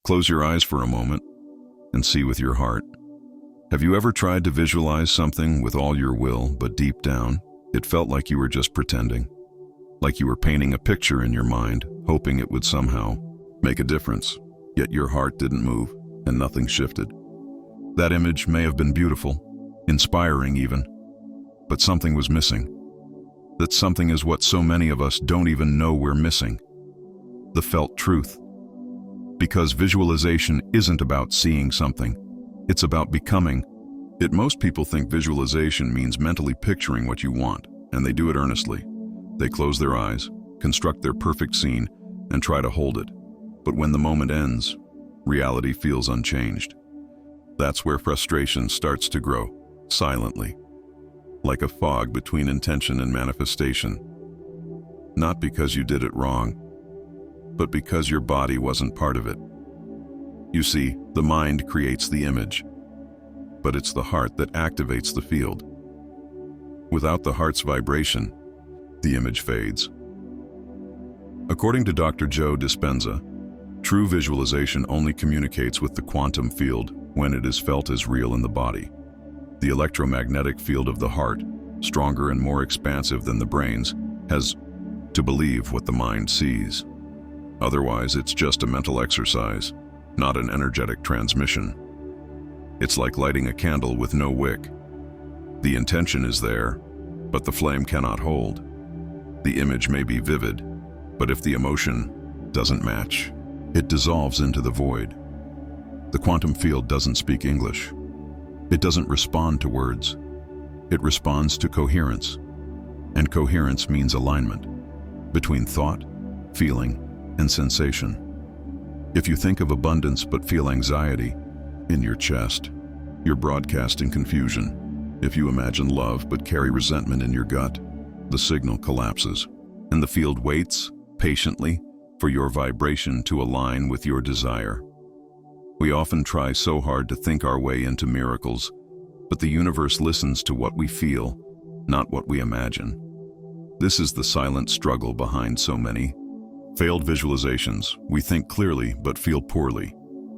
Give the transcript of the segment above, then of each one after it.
Close your eyes for a moment and see with your heart. Have you ever tried to visualize something with all your will, but deep down, it felt like you were just pretending? Like you were painting a picture in your mind, hoping it would somehow make a difference, yet your heart didn't move and nothing shifted. That image may have been beautiful, inspiring even, but something was missing. That something is what so many of us don't even know we're missing: the felt truth. Because visualization isn't about seeing something, it's about becoming it. Most people think visualization means mentally picturing what you want, and they do it earnestly. They close their eyes, construct their perfect scene, and try to hold it. But when the moment ends, reality feels unchanged. That's where frustration starts to grow, silently, like a fog between intention and manifestation. Not because you did it wrong, but because your body wasn't part of it. You see, the mind creates the image, but it's the heart that activates the field. Without the heart's vibration, the image fades. According to Dr. Joe Dispenza, true visualization only communicates with the quantum field when it is felt as real in the body. The electromagnetic field of the heart, stronger and more expansive than the brain's, has to believe what the mind sees. Otherwise, it's just a mental exercise, not an energetic transmission. It's like lighting a candle with no wick. The intention is there, but the flame cannot hold. The image may be vivid, but if the emotion doesn't match, it dissolves into the void. The quantum field doesn't speak English. It doesn't respond to words. It responds to coherence. And coherence means alignment between thought, feeling, and sensation. If you think of abundance but feel anxiety in your chest, you're broadcasting confusion. If you imagine love but carry resentment in your gut, the signal collapses, and the field waits patiently for your vibration to align with your desire. We often try so hard to think our way into miracles, but the universe listens to what we feel, not what we imagine. This is the silent struggle behind so many failed visualizations. We think clearly but feel poorly.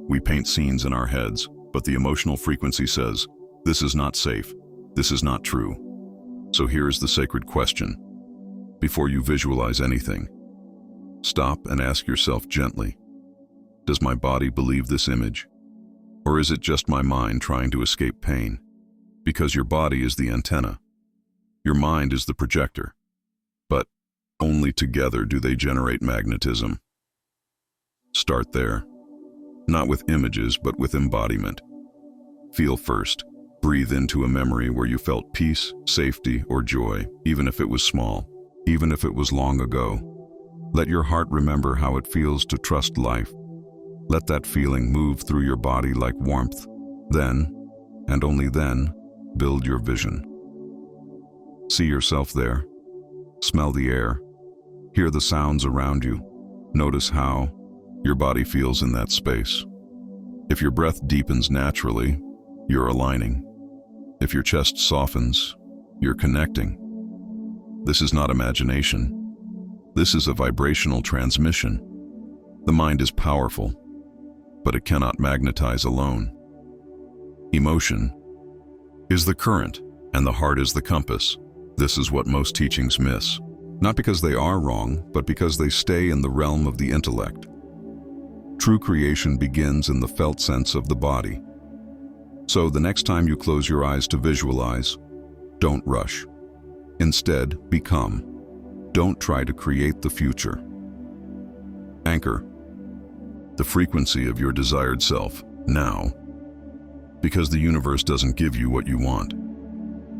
We paint scenes in our heads, but the emotional frequency says, this is not safe, this is not true. So here is the sacred question. Before you visualize anything, stop and ask yourself gently, does my body believe this image? Or is it just my mind trying to escape pain? Because your body is the antenna. Your mind is the projector. But only together do they generate magnetism. Start there. Not with images, but with embodiment. Feel first. Breathe into a memory where you felt peace, safety, or joy, even if it was small, even if it was long ago. Let your heart remember how it feels to trust life. Let that feeling move through your body like warmth. Then, and only then, build your vision. See yourself there. Smell the air. Hear the sounds around you. Notice how your body feels in that space. If your breath deepens naturally, you're aligning. If your chest softens, you're connecting. This is not imagination. This is a vibrational transmission. The mind is powerful, but it cannot magnetize alone. Emotion is the current, and the heart is the compass. This is what most teachings miss. Not because they are wrong, but because they stay in the realm of the intellect. True creation begins in the felt sense of the body. So the next time you close your eyes to visualize, don't rush. Instead, become. Don't try to create the future. Anchor the frequency of your desired self now, because the universe doesn't give you what you want.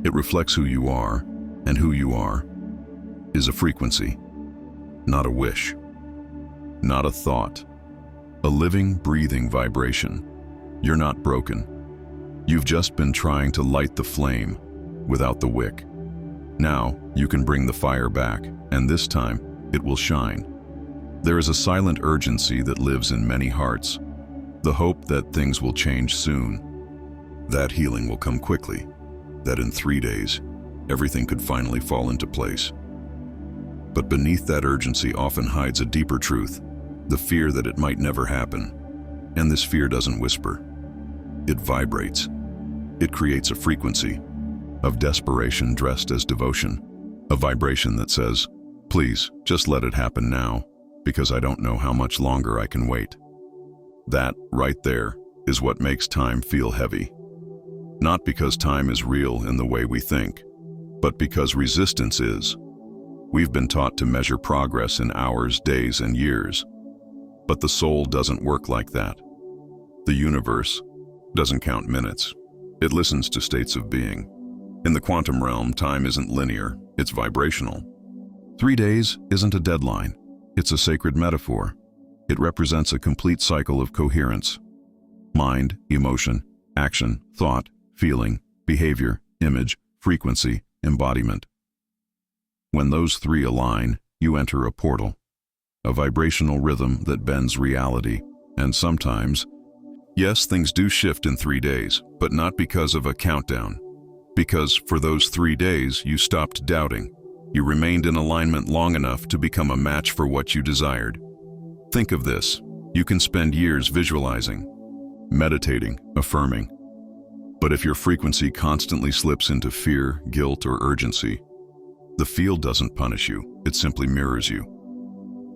It reflects who you are, and who you are is a frequency, not a wish, not a thought, a living, breathing vibration. You're not broken. You've just been trying to light the flame without the wick. Now you can bring the fire back, and this time it will shine. There is a silent urgency that lives in many hearts, the hope that things will change soon, that healing will come quickly, that in 3 days, everything could finally fall into place. But beneath that urgency often hides a deeper truth, the fear that it might never happen. And this fear doesn't whisper. It vibrates. It creates a frequency of desperation dressed as devotion, a vibration that says, "Please, just let it happen now, because I don't know how much longer I can wait." That, right there, is what makes time feel heavy. Not because time is real in the way we think, but because resistance is. We've been taught to measure progress in hours, days, and years. But the soul doesn't work like that. The universe doesn't count minutes. It listens to states of being. In the quantum realm, time isn't linear, it's vibrational. 3 days isn't a deadline, it's a sacred metaphor. It represents a complete cycle of coherence. Mind, emotion, action, thought, feeling, behavior, image, frequency, embodiment. When those three align, you enter a portal, a vibrational rhythm that bends reality. And sometimes, yes, things do shift in 3 days, but not because of a countdown. Because for those 3 days, you stopped doubting. You remained in alignment long enough to become a match for what you desired. Think of this. You can spend years visualizing, meditating, affirming. But if your frequency constantly slips into fear, guilt, or urgency, the field doesn't punish you, it simply mirrors you.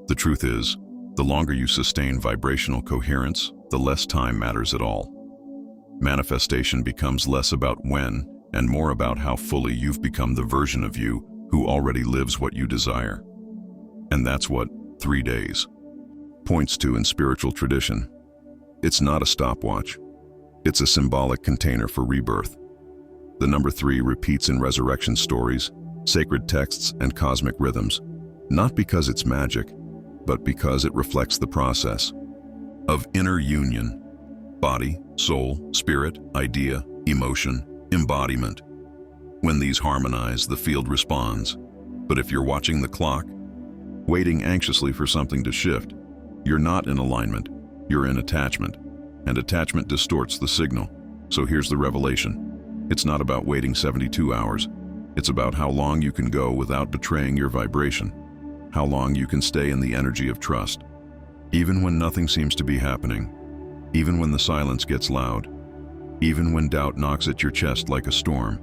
The truth is, the longer you sustain vibrational coherence, the less time matters at all. Manifestation becomes less about when and more about how fully you've become the version of you who already lives what you desire. And that's what 3 days points to in spiritual tradition. It's not a stopwatch. It's a symbolic container for rebirth. The number 3 repeats in resurrection stories, sacred texts, and cosmic rhythms, not because it's magic, but because it reflects the process of inner union. Body, soul, spirit, idea, emotion, embodiment. When these harmonize, the field responds. But if you're watching the clock, waiting anxiously for something to shift, you're not in alignment, you're in attachment. And attachment distorts the signal. So here's the revelation. It's not about waiting 72 hours. It's about how long you can go without betraying your vibration. How long you can stay in the energy of trust. Even when nothing seems to be happening. Even when the silence gets loud. Even when doubt knocks at your chest like a storm.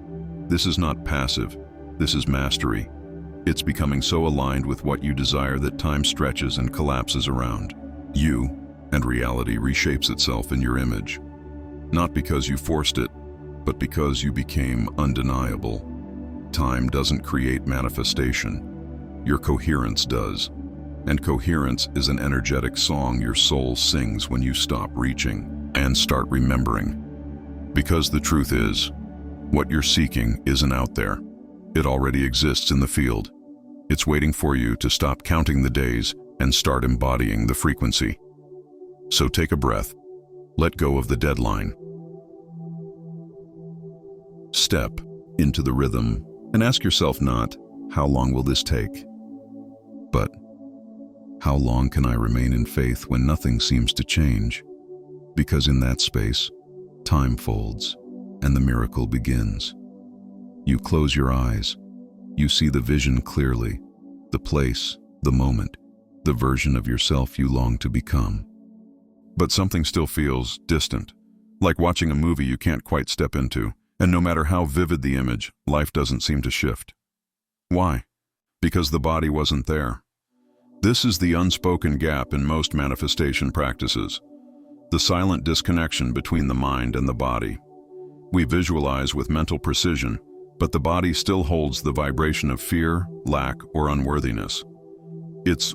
This is not passive. This is mastery. It's becoming so aligned with what you desire that time stretches and collapses around you, and reality reshapes itself in your image. Not because you forced it, but because you became undeniable. Time doesn't create manifestation. Your coherence does. And coherence is an energetic song your soul sings when you stop reaching and start remembering. Because the truth is, what you're seeking isn't out there. It already exists in the field. It's waiting for you to stop counting the days and start embodying the frequency. So take a breath. Let go of the deadline. Step into the rhythm and ask yourself not, how long will this take? But, how long can I remain in faith when nothing seems to change? Because in that space, time folds and the miracle begins. You close your eyes. You see the vision clearly, the place, the moment, the version of yourself you long to become. But something still feels distant, like watching a movie you can't quite step into, and no matter how vivid the image, life doesn't seem to shift. Why? Because the body wasn't there. This is the unspoken gap in most manifestation practices, the silent disconnection between the mind and the body. We visualize with mental precision, but the body still holds the vibration of fear, lack, or unworthiness. It's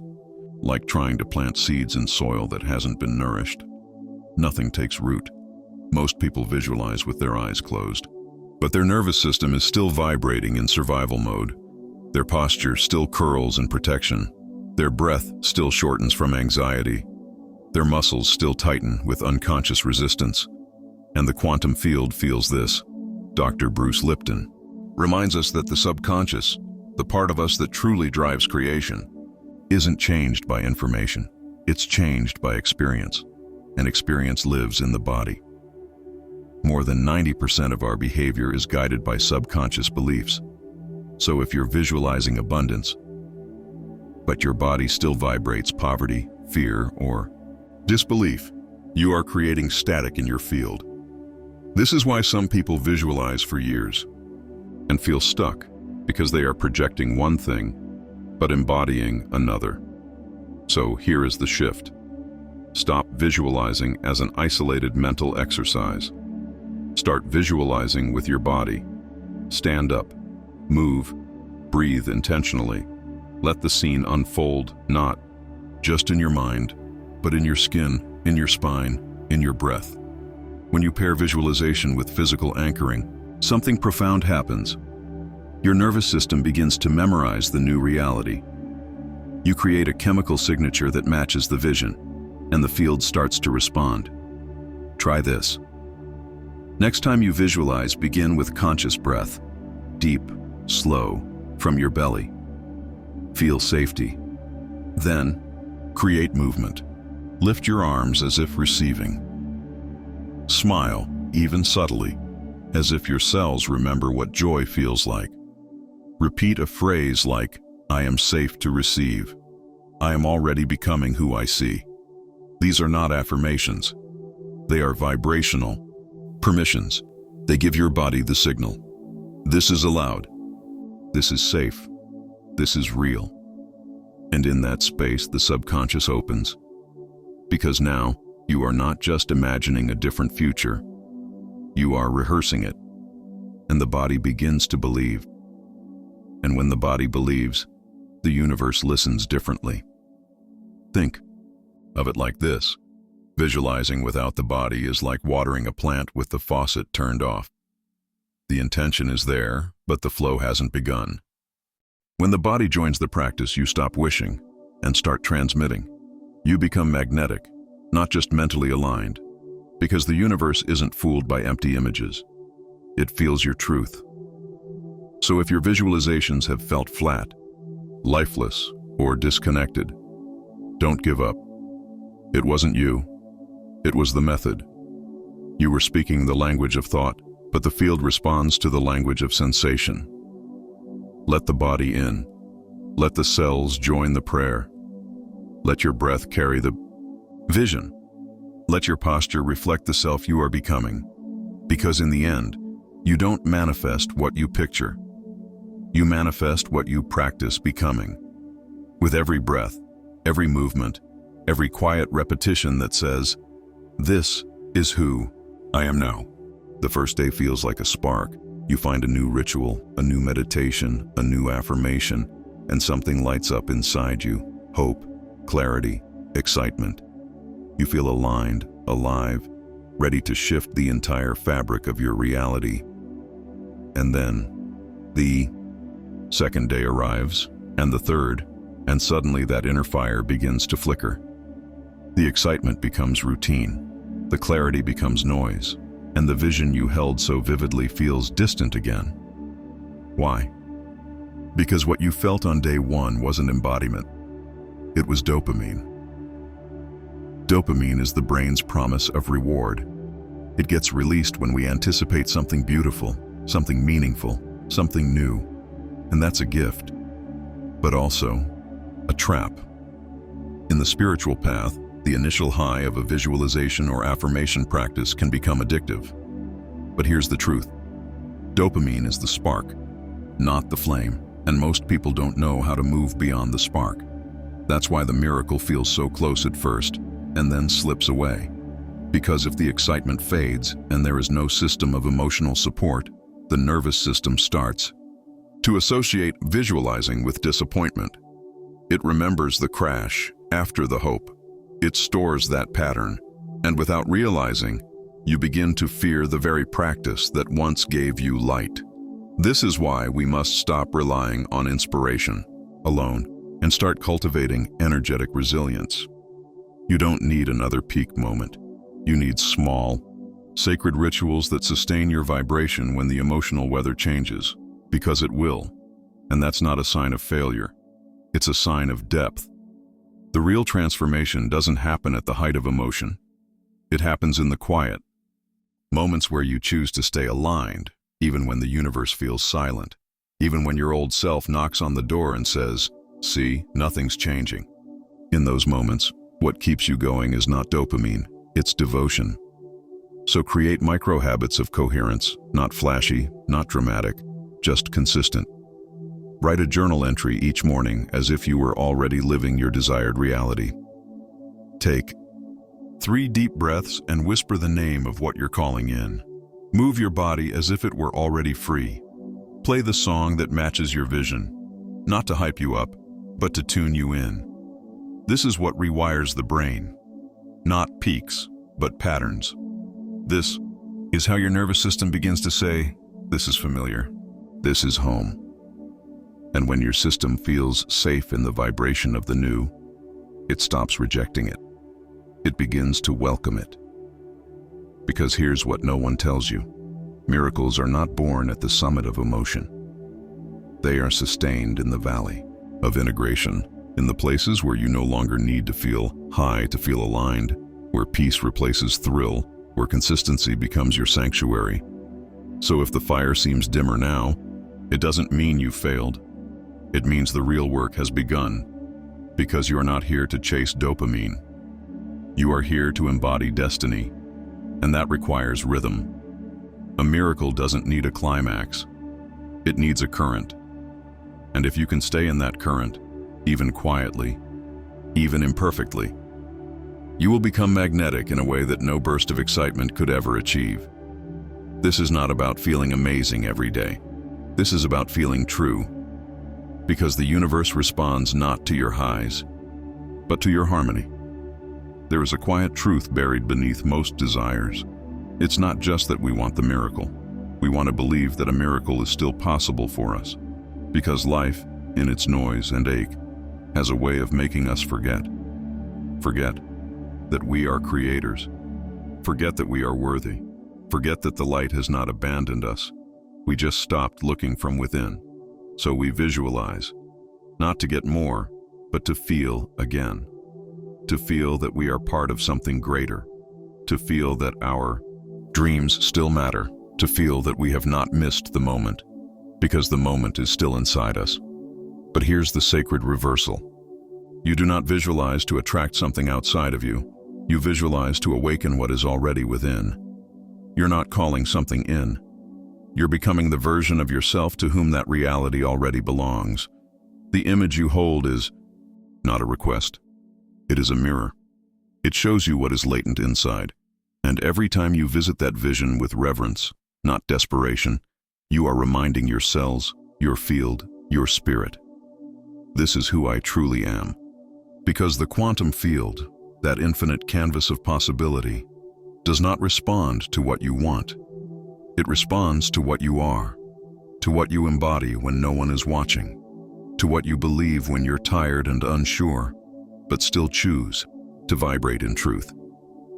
like trying to plant seeds in soil that hasn't been nourished. Nothing takes root. Most people visualize with their eyes closed, but their nervous system is still vibrating in survival mode. Their posture still curls in protection. Their breath still shortens from anxiety. Their muscles still tighten with unconscious resistance. And the quantum field feels this. Dr. Bruce Lipton reminds us that the subconscious, the part of us that truly drives creation, isn't changed by information. It's changed by experience. And experience lives in the body. More than 90% of our behavior is guided by subconscious beliefs. So if you're visualizing abundance, but your body still vibrates poverty, fear, or disbelief, You are creating static in your field. This is why some people visualize for years and feel stuck, because they are projecting one thing, but embodying another. So here is the shift. Stop visualizing as an isolated mental exercise. Start visualizing with your body. Stand up, move, breathe intentionally. Let the scene unfold, not just in your mind, but in your skin, in your spine, in your breath. When you pair visualization with physical anchoring, something profound happens. Your nervous system begins to memorize the new reality. You create a chemical signature that matches the vision, and the field starts to respond. Try this. Next time you visualize, begin with conscious breath, deep, slow, from your belly. Feel safety. Then, create movement. Lift your arms as if receiving. Smile, even subtly, as if your cells remember what joy feels like. Repeat a phrase like, "I am safe to receive. I am already becoming who I see." These are not affirmations. They are vibrational permissions. They give your body the signal. This is allowed. This is safe. This is real. And in that space, the subconscious opens. Because now, you are not just imagining a different future. You are rehearsing it. And the body begins to believe. And when the body believes, the universe listens differently. Think of it like this. Visualizing without the body is like watering a plant with the faucet turned off. The intention is there, but the flow hasn't begun. When the body joins the practice, you stop wishing and start transmitting. You become magnetic, not just mentally aligned, because the universe isn't fooled by empty images. It feels your truth. So if your visualizations have felt flat, lifeless, or disconnected, don't give up. It wasn't you. It was the method. You were speaking the language of thought, but the field responds to the language of sensation. Let the body in. Let the cells join the prayer. Let your breath carry the vision. Let your posture reflect the self you are becoming. Because in the end, you don't manifest what you picture. You manifest what you practice becoming. With every breath, every movement, every quiet repetition that says, "This is who I am now." The first day feels like a spark. You find a new ritual, a new meditation, a new affirmation, and something lights up inside you. Hope, clarity, excitement. You feel aligned, alive, ready to shift the entire fabric of your reality. And then, the second day arrives, and the third, and suddenly that inner fire begins to flicker. The excitement becomes routine, the clarity becomes noise, and the vision you held so vividly feels distant again. Why? Because what you felt on day one wasn't embodiment. It was dopamine. Dopamine is the brain's promise of reward. It gets released when we anticipate something beautiful, something meaningful, something new. And that's a gift, but also a trap. In the spiritual path, the initial high of a visualization or affirmation practice can become addictive. But here's the truth. Dopamine is the spark, not the flame, and most people don't know how to move beyond the spark. That's why the miracle feels so close at first, and then slips away. Because if the excitement fades and there is no system of emotional support, the nervous system starts to associate visualizing with disappointment. It remembers the crash after the hope. It stores that pattern, and without realizing, you begin to fear the very practice that once gave you light. This is why we must stop relying on inspiration alone and start cultivating energetic resilience. You don't need another peak moment. You need small, sacred rituals that sustain your vibration when the emotional weather changes, because it will. And that's not a sign of failure. It's a sign of depth. The real transformation doesn't happen at the height of emotion. It happens in the quiet, moments where you choose to stay aligned, even when the universe feels silent, even when your old self knocks on the door and says, "See, nothing's changing." In those moments, what keeps you going is not dopamine, it's devotion. So create micro habits of coherence, not flashy, not dramatic, just consistent. Write a journal entry each morning as if you were already living your desired reality. Take 3 deep breaths and whisper the name of what you're calling in. Move your body as if it were already free. Play the song that matches your vision, not to hype you up, but to tune you in. This is what rewires the brain. Not peaks, but patterns. This is how your nervous system begins to say, this is familiar, this is home. And when your system feels safe in the vibration of the new, it stops rejecting it. It begins to welcome it. Because here's what no one tells you. Miracles are not born at the summit of emotion. They are sustained in the valley of integration, in the places where you no longer need to feel high to feel aligned, where peace replaces thrill, where consistency becomes your sanctuary. So if the fire seems dimmer now, it doesn't mean you failed. It means the real work has begun, because you are not here to chase dopamine. You are here to embody destiny, and that requires rhythm. A miracle doesn't need a climax. It needs a current. And if you can stay in that current, even quietly, even imperfectly, you will become magnetic in a way that no burst of excitement could ever achieve. This is not about feeling amazing every day. This is about feeling true. Because the universe responds not to your highs, but to your harmony. There is a quiet truth buried beneath most desires. It's not just that we want the miracle. We want to believe that a miracle is still possible for us. Because life, in its noise and ache, has a way of making us forget. Forget that we are creators. Forget that we are worthy. Forget that the light has not abandoned us. We just stopped looking from within. So we visualize, not to get more, but to feel again. To feel that we are part of something greater. To feel that our dreams still matter. To feel that we have not missed the moment, because the moment is still inside us. But here's the sacred reversal. You do not visualize to attract something outside of you. You visualize to awaken what is already within. You're not calling something in. You're becoming the version of yourself to whom that reality already belongs. The image you hold is not a request. It is a mirror. It shows you what is latent inside. And every time you visit that vision with reverence, not desperation, you are reminding your cells, your field, your spirit. This is who I truly am. Because the quantum field, that infinite canvas of possibility, does not respond to what you want. It responds to what you are, to what you embody when no one is watching, to what you believe when you're tired and unsure, but still choose to vibrate in truth.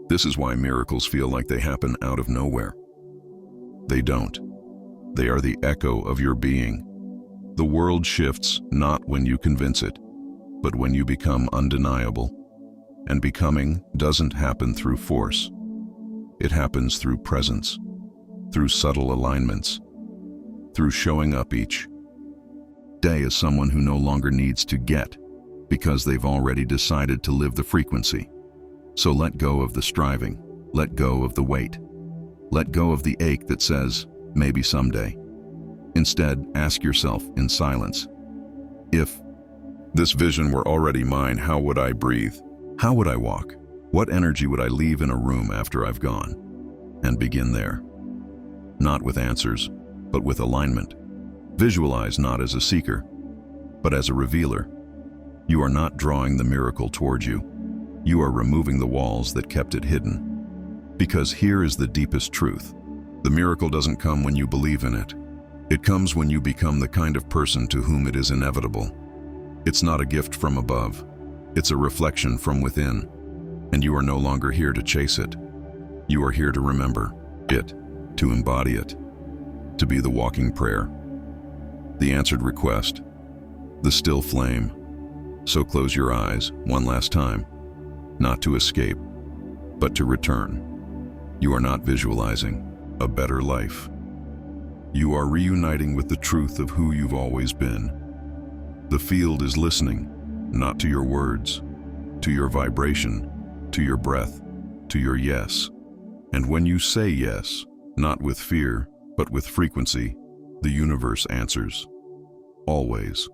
This is why miracles feel like they happen out of nowhere. They don't. They are the echo of your being. The world shifts not when you convince it, but when you become undeniable. And becoming doesn't happen through force. It happens through presence, through subtle alignments, through showing up each day as someone who no longer needs to get, because they've already decided to live the frequency. So let go of the striving, let go of the wait, let go of the ache that says, maybe someday. Instead, ask yourself in silence, if this vision were already mine, how would I breathe? How would I walk? What energy would I leave in a room after I've gone? And begin there. Not with answers, but with alignment. Visualize not as a seeker, but as a revealer. You are not drawing the miracle towards you. You are removing the walls that kept it hidden. Because here is the deepest truth. The miracle doesn't come when you believe in it. It comes when you become the kind of person to whom it is inevitable. It's not a gift from above. It's a reflection from within. And you are no longer here to chase it. You are here to remember it, to embody it, to be the walking prayer, the answered request, the still flame. So close your eyes one last time, not to escape, but to return. You are not visualizing a better life. You are reuniting with the truth of who you've always been. The field is listening, not to your words, to your vibration, to your breath. to your yes. And when you say yes, not with fear, but with frequency, the universe answers. Always.